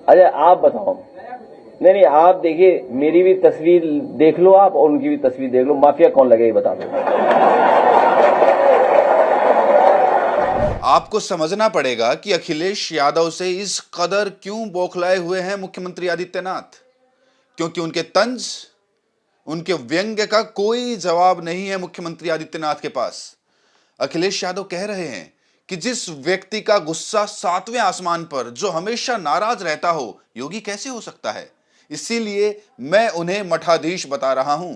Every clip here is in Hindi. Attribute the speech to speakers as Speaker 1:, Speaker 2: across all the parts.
Speaker 1: अच्छा आप बताओ। नहीं, आप देखिए, मेरी भी तस्वीर देख लो आप और उनकी भी तस्वीर देख लो, माफिया कौन लगे ये बता दो।
Speaker 2: आपको समझना पड़ेगा कि अखिलेश यादव से इस कदर क्यों बौखलाए हुए हैं मुख्यमंत्री आदित्यनाथ, क्योंकि उनके तंज, उनके व्यंग्य का कोई जवाब नहीं है मुख्यमंत्री आदित्यनाथ के पास। अखिलेश यादव कह रहे हैं कि जिस व्यक्ति का गुस्सा 7वें आसमान पर, जो हमेशा नाराज रहता हो, योगी कैसे हो सकता है, इसीलिए मैं उन्हें मठाधीश बता रहा हूं।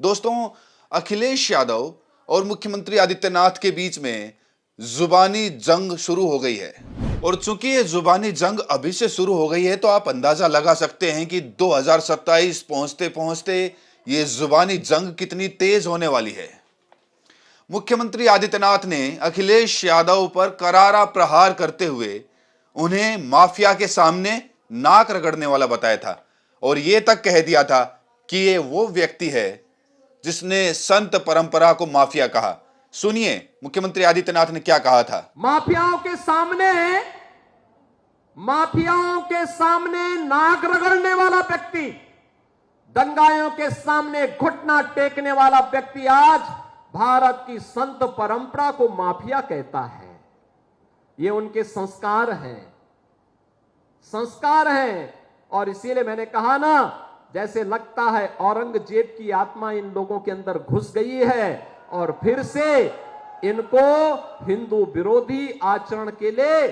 Speaker 2: दोस्तों, अखिलेश यादव और मुख्यमंत्री आदित्यनाथ के बीच में जुबानी जंग शुरू हो गई है, और चूंकि ये जुबानी जंग अभी से शुरू हो गई है तो आप अंदाजा लगा सकते हैं कि 2027 पहुंचते पहुंचते ये जुबानी जंग कितनी तेज होने वाली है। मुख्यमंत्री आदित्यनाथ ने अखिलेश यादव पर करारा प्रहार करते हुए उन्हें माफिया के सामने नाक रगड़ने वाला बताया था, और यह तक कह दिया था कि ये वो व्यक्ति है जिसने संत परंपरा को माफिया कहा। सुनिए मुख्यमंत्री आदित्यनाथ ने क्या कहा था।
Speaker 3: माफियाओं के सामने नाक रगड़ने वाला व्यक्ति, दंगाइयों के सामने घुटना टेकने वाला व्यक्ति आज भारत की संत परंपरा को माफिया कहता है। ये उनके संस्कार हैं। और इसीलिए मैंने कहा ना, जैसे लगता है औरंगजेब की आत्मा इन लोगों के अंदर घुस गई है और फिर से इनको हिंदू विरोधी आचरण के लिए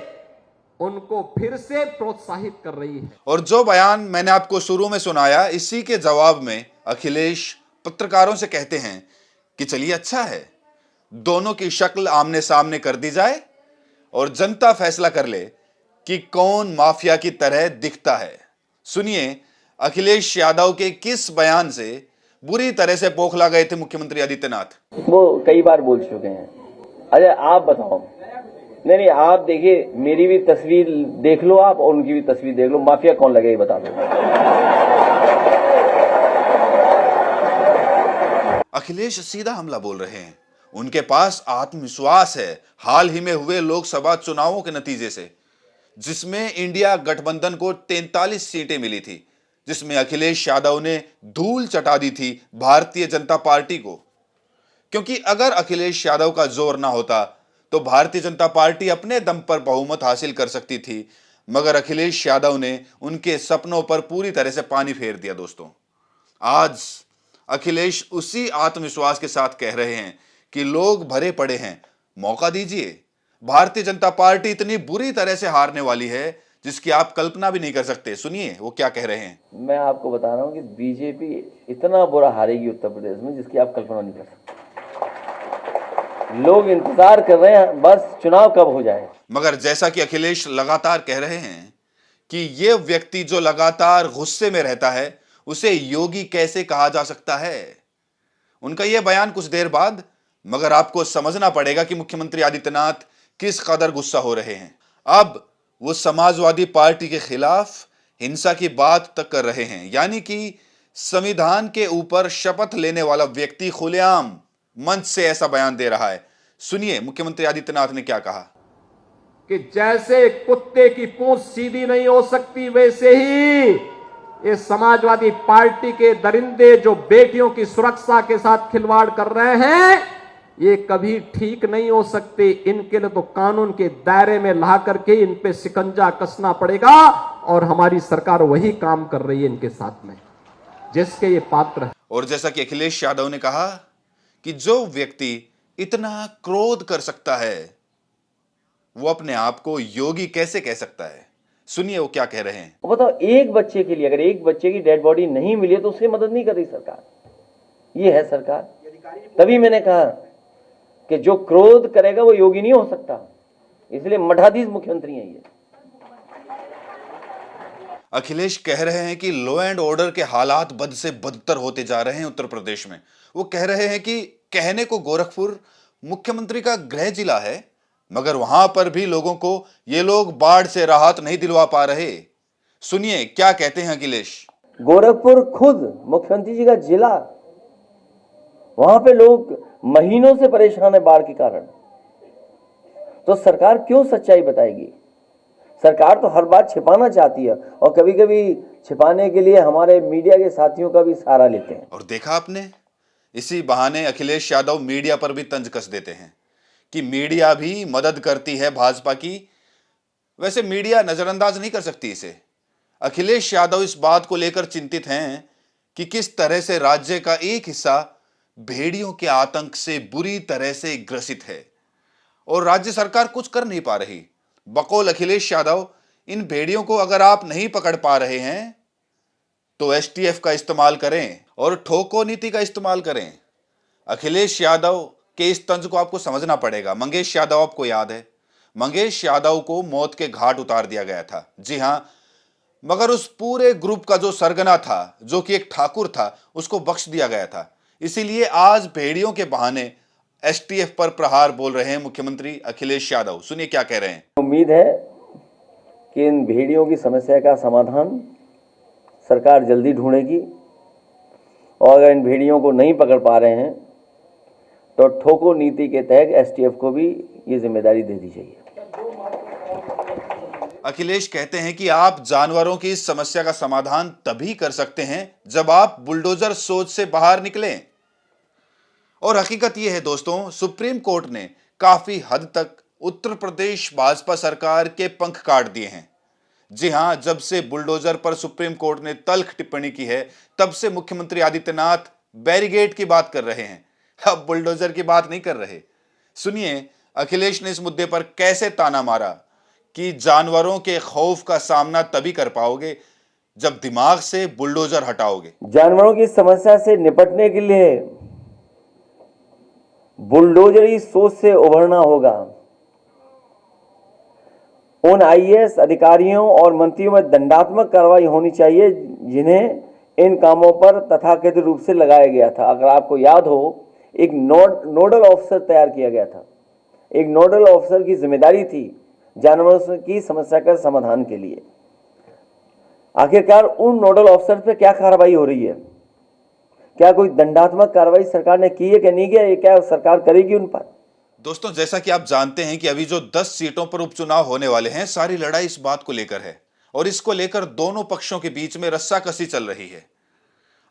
Speaker 3: उनको फिर से प्रोत्साहित कर रही है।
Speaker 2: और जो बयान मैंने आपको शुरू में सुनाया, इसी के जवाब में अखिलेश पत्रकारों से कहते हैं कि चलिए अच्छा है, दोनों की शक्ल आमने सामने कर दी जाए और जनता फैसला कर ले कि कौन माफिया की तरह दिखता है। सुनिए अखिलेश यादव के किस बयान से बुरी तरह से बौखला गए थे मुख्यमंत्री आदित्यनाथ।
Speaker 1: वो कई बार बोल चुके हैं। अच्छा आप बताओ। नहीं, आप देखिए, मेरी भी तस्वीर देख लो आप और उनकी भी तस्वीर देख लो, माफिया कौन लगे ये बता दो।
Speaker 2: अखिलेश सीधा हमला बोल रहे हैं। उनके पास आत्मविश्वास है हाल ही में हुए लोकसभा चुनावों के नतीजे से, जिसमें इंडिया गठबंधन को 43 सीटें मिली थी, जिसमें अखिलेश यादव ने धूल चटा दी थी भारतीय जनता पार्टी को। क्योंकि अगर अखिलेश यादव का जोर ना होता तो भारतीय जनता पार्टी अपने दम पर बहुमत हासिल कर सकती थी, मगर अखिलेश यादव ने उनके सपनों पर पूरी तरह से पानी फेर दिया। दोस्तों, आज अखिलेश उसी आत्मविश्वास के साथ कह रहे हैं कि लोग भरे पड़े हैं, मौका दीजिए। भारतीय जनता पार्टी इतनी बुरी तरह से हारने वाली है जिसकी आप कल्पना भी नहीं कर सकते। सुनिए वो क्या कह रहे हैं।
Speaker 1: मैं आपको बता रहा हूं कि बीजेपी इतना बुरा हारेगी उत्तर प्रदेश में जिसकी आप कल्पना नहीं कर सकते। लोग इंतजार कर रहे हैं बस चुनाव कब हो जाए।
Speaker 2: मगर जैसा कि अखिलेश लगातार कह रहे हैं कि यह व्यक्ति जो लगातार गुस्से में रहता है उसे योगी कैसे कहा जा सकता है। उनका यह बयान कुछ देर बाद, मगर आपको समझना पड़ेगा कि मुख्यमंत्री आदित्यनाथ किस कदर गुस्सा हो रहे हैं। अब वो समाजवादी पार्टी के खिलाफ हिंसा की बात तक कर रहे हैं, यानी कि संविधान के ऊपर शपथ लेने वाला व्यक्ति खुलेआम मंच से ऐसा बयान दे रहा है। सुनिए मुख्यमंत्री आदित्यनाथ ने क्या कहा
Speaker 3: कि जैसे कुत्ते की पूंछ सीधी नहीं हो सकती, वैसे ही ये समाजवादी पार्टी के दरिंदे जो बेटियों की सुरक्षा के साथ खिलवाड़ कर रहे हैं, ये कभी ठीक नहीं हो सकते। इनके लिए तो कानून के दायरे में ला करके इन पे शिकंजा कसना पड़ेगा, और हमारी सरकार वही काम कर रही है इनके साथ में जिसके ये पात्र है।
Speaker 2: और जैसा कि अखिलेश यादव ने कहा कि जो व्यक्ति इतना क्रोध कर सकता है वो अपने आप को योगी कैसे कह सकता है। सुनिए वो क्या कह रहे हैं।
Speaker 1: बताओ, एक बच्चे के लिए अगर एक बच्चे की डेड बॉडी नहीं मिली तो उसकी मदद नहीं कर रही सरकार। ये है सरकार। तभी मैंने कहा कि जो क्रोध करेगा वो योगी नहीं हो सकता, इसलिए मठाधीश मुख्यमंत्री हैं ये।
Speaker 2: अखिलेश कह रहे हैं कि लॉ एंड ऑर्डर के हालात बद से बदतर होते जा रहे हैं उत्तर प्रदेश में। वो कह रहे हैं कि कहने को गोरखपुर मुख्यमंत्री का गृह जिला है, मगर वहां पर भी लोगों को ये लोग बाढ़ से राहत नहीं दिलवा पा रहे। सुनिए क्या कहते हैं अखिलेश।
Speaker 1: गोरखपुर खुद मुख्यमंत्री जी का जिला, वहां पे लोग महीनों से परेशान है बाढ़ के कारण। तो सरकार क्यों सच्चाई बताएगी? सरकार तो हर बात छिपाना चाहती है और कभी कभी छिपाने के लिए हमारे मीडिया के साथियों का भी सहारा लेते हैं।
Speaker 2: और देखा आपने, इसी बहाने अखिलेश यादव मीडिया पर भी तंज कस देते हैं कि मीडिया भी मदद करती है भाजपा की। वैसे मीडिया नजरअंदाज नहीं कर सकती इसे। अखिलेश यादव इस बात को लेकर चिंतित हैं कि किस तरह से राज्य का एक हिस्सा भेड़ियों के आतंक से बुरी तरह से ग्रसित है और राज्य सरकार कुछ कर नहीं पा रही। बकौल अखिलेश यादव, इन भेड़ियों को अगर आप नहीं पकड़ पा रहे हैं तो एसटीएफ का इस्तेमाल करें और ठोको नीति का इस्तेमाल करें। अखिलेश यादव के इस तंज को आपको समझना पड़ेगा। मंगेश यादव आपको याद है, मंगेश यादव को मौत के घाट उतार दिया गया था। जी हां, मगर उस पूरे ग्रुप का जो सरगना था, जो कि एक ठाकुर था, उसको बख्श दिया गया था। इसीलिए आज भेड़ियों के बहाने एसटीएफ पर प्रहार बोल रहे हैं मुख्यमंत्री अखिलेश यादव। सुनिए क्या कह रहे हैं।
Speaker 1: उम्मीद है कि इन भेड़ियों की समस्या का समाधान सरकार जल्दी ढूंढेगी और अगर इन भेड़ियों को नहीं पकड़ पा रहे हैं तो ठोको नीति के तहत एसटीएफ को भी ये जिम्मेदारी दे दी जाएगी।
Speaker 2: अखिलेश कहते हैं कि आप जानवरों की इस समस्या का समाधान तभी कर सकते हैं जब आप बुलडोजर सोच से बाहर निकलें। और हकीकत यह है दोस्तों, सुप्रीम कोर्ट ने काफी हद तक उत्तर प्रदेश भाजपा सरकार के पंख काट दिए हैं। जी हां, जब से बुलडोजर पर सुप्रीम कोर्ट ने तल्ख टिप्पणी की है, तब से मुख्यमंत्री आदित्यनाथ बैरिगेड की बात कर रहे हैं, अब बुलडोजर की बात नहीं कर रहे। सुनिए अखिलेश ने इस मुद्दे पर कैसे ताना मारा कि जानवरों के खौफ का सामना तभी कर पाओगे जब दिमाग से बुलडोजर हटाओगे।
Speaker 1: जानवरों की समस्या से निपटने के लिए बुलडोजरी सोच से उभरना होगा। उन आईएएस अधिकारियों और मंत्रियों में दंडात्मक कार्रवाई होनी चाहिए जिन्हें इन कामों पर तथाकथित रूप से लगाया गया था। अगर आपको याद हो, एक नोडल ऑफिसर तैयार किया गया था। एक नोडल ऑफिसर की जिम्मेदारी थी जानवरों की समस्या का समाधान के लिए। आखिरकार उन नोडल ऑफिसर पे क्या कार्रवाई हो रही है? क्या कोई दंडात्मक कार्रवाई सरकार ने की है कि नहीं किया? ये क्या सरकार करेगी उन पर?
Speaker 2: दोस्तों, जैसा कि आप जानते हैं कि अभी जो 10 सीटों पर उपचुनाव होने वाले हैं, सारी लड़ाई इस बात को लेकर है और इसको लेकर दोनों पक्षों के बीच में रस्साकसी चल रही है।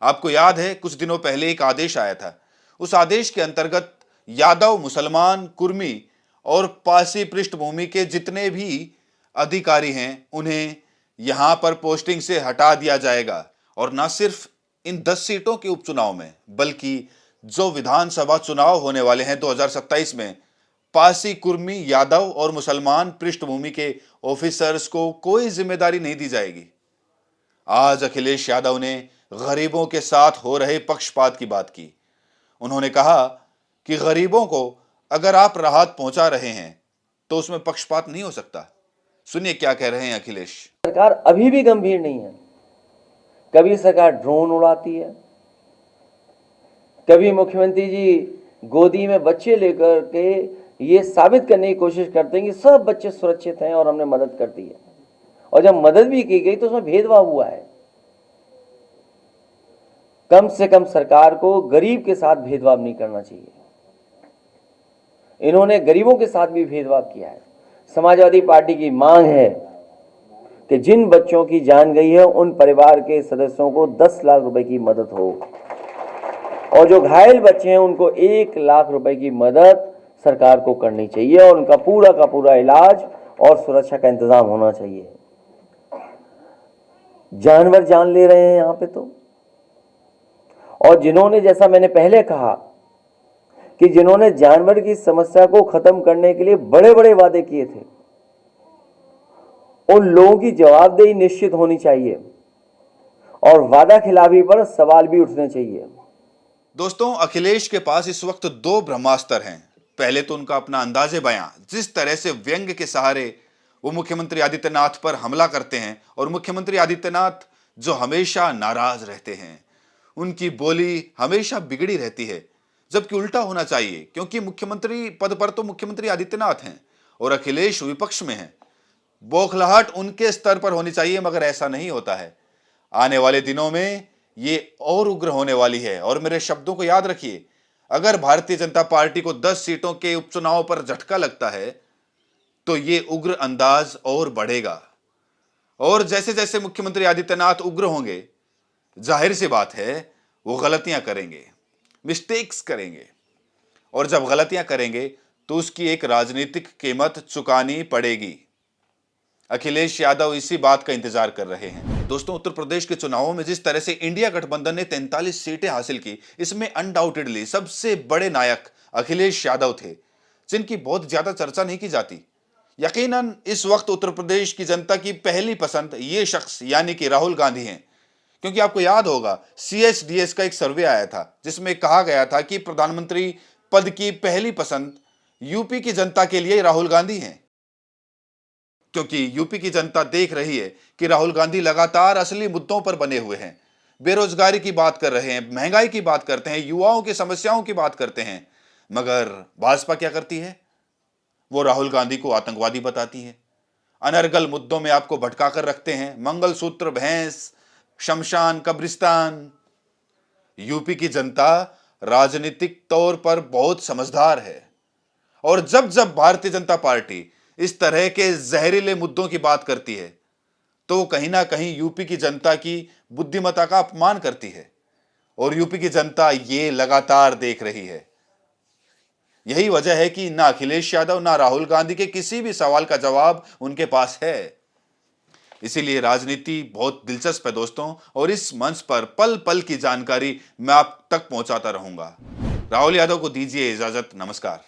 Speaker 2: आपको याद है, कुछ दिनों पहले एक आदेश आया था। उस आदेश के अंतर्गत यादव, मुसलमान, कुर्मी और पारसी पृष्ठभूमि के जितने भी अधिकारी हैं, उन्हें यहां पर पोस्टिंग से हटा दिया जाएगा। और न सिर्फ इन 10 सीटों के उपचुनाव में, बल्कि जो विधानसभा चुनाव होने वाले हैं 2027 में, पारसी, कुर्मी, यादव और मुसलमान पृष्ठभूमि के ऑफिसर्स को कोई जिम्मेदारी नहीं दी जाएगी। आज अखिलेश यादव ने गरीबों के साथ हो रहे पक्षपात की बात की। उन्होंने कहा कि गरीबों को अगर आप राहत पहुंचा रहे हैं तो उसमें पक्षपात नहीं हो सकता। सुनिए क्या कह रहे हैं अखिलेश।
Speaker 1: सरकार अभी भी गंभीर नहीं है। कभी सरकार ड्रोन उड़ाती है, कभी मुख्यमंत्री जी गोदी में बच्चे लेकर के ये साबित करने की कोशिश करते हैं कि सब बच्चे सुरक्षित हैं और हमने मदद कर दी है। और जब मदद भी की गई तो उसमें भेदभाव हुआ है। कम से कम सरकार को गरीब के साथ भेदभाव नहीं करना चाहिए। इन्होंने गरीबों के साथ भी भेदभाव किया है। समाजवादी पार्टी की मांग है कि जिन बच्चों की जान गई है उन परिवार के सदस्यों को 10 लाख रुपए की मदद हो और जो घायल बच्चे हैं उनको 1 लाख रुपए की मदद सरकार को करनी चाहिए और उनका पूरा का पूरा इलाज और सुरक्षा का इंतजाम होना चाहिए। जानवर जान ले रहे हैं यहां पे तो। और जिन्होंने, जैसा मैंने पहले कहा कि जिन्होंने जानवर की समस्या को खत्म करने के लिए बड़े बड़े वादे किए थे, उन लोगों की जवाबदेही निश्चित होनी चाहिए और वादा खिलाफी पर सवाल भी उठने चाहिए।
Speaker 2: दोस्तों, अखिलेश के पास इस वक्त 2 ब्रह्मास्त्र हैं। पहले तो उनका अपना अंदाजे बयां, जिस तरह से व्यंग्य के सहारे वो मुख्यमंत्री आदित्यनाथ पर हमला करते हैं और मुख्यमंत्री आदित्यनाथ जो हमेशा नाराज रहते हैं, उनकी बोली हमेशा बिगड़ी रहती है, जबकि उल्टा होना चाहिए क्योंकि मुख्यमंत्री पद पर तो मुख्यमंत्री आदित्यनाथ हैं और अखिलेश विपक्ष में हैं। बौखलाहट उनके स्तर पर होनी चाहिए, मगर ऐसा नहीं होता है। आने वाले दिनों में ये और उग्र होने वाली है। और मेरे शब्दों को याद रखिए, अगर भारतीय जनता पार्टी को 10 सीटों के उपचुनाव पर झटका लगता है तो ये उग्र अंदाज और बढ़ेगा। और जैसे जैसे मुख्यमंत्री आदित्यनाथ उग्र होंगे, जाहिर सी बात है वो गलतियां करेंगे, मिस्टेक्स करेंगे, और जब गलतियां करेंगे तो उसकी एक राजनीतिक कीमत चुकानी पड़ेगी। अखिलेश यादव इसी बात का इंतजार कर रहे हैं। दोस्तों, उत्तर प्रदेश के चुनावों में जिस तरह से इंडिया गठबंधन ने 43 सीटें हासिल की, इसमें अनडाउटेडली सबसे बड़े नायक अखिलेश यादव थे, जिनकी बहुत ज्यादा चर्चा नहीं की जाती। यकीनन इस वक्त उत्तर प्रदेश की जनता की पहली पसंद ये शख्स यानी कि राहुल गांधी हैं, क्योंकि आपको याद होगा CSDS का एक सर्वे आया था जिसमें कहा गया था कि प्रधानमंत्री पद की पहली पसंद यूपी की जनता के लिए राहुल गांधी हैं, क्योंकि यूपी की जनता देख रही है कि राहुल गांधी लगातार असली मुद्दों पर बने हुए हैं। बेरोजगारी की बात कर रहे हैं, महंगाई की बात करते हैं, युवाओं की समस्याओं की बात करते हैं, मगर भाजपा क्या करती है? वो राहुल गांधी को आतंकवादी बताती है, अनर्गल मुद्दों में आपको भटका कर रखते हैं, मंगलसूत्र, भैंस, शमशान, कब्रिस्तान। यूपी की जनता राजनीतिक तौर पर बहुत समझदार है, और जब जब भारतीय जनता पार्टी इस तरह के जहरीले मुद्दों की बात करती है तो कहीं ना कहीं यूपी की जनता की बुद्धिमत्ता का अपमान करती है, और यूपी की जनता ये लगातार देख रही है। यही वजह है कि ना अखिलेश यादव ना राहुल गांधी के किसी भी सवाल का जवाब उनके पास है। इसीलिए राजनीति बहुत दिलचस्प है दोस्तों, और इस मंच पर पल पल की जानकारी मैं आप तक पहुंचाता रहूंगा। राहुल यादव को दीजिए इजाजत। नमस्कार।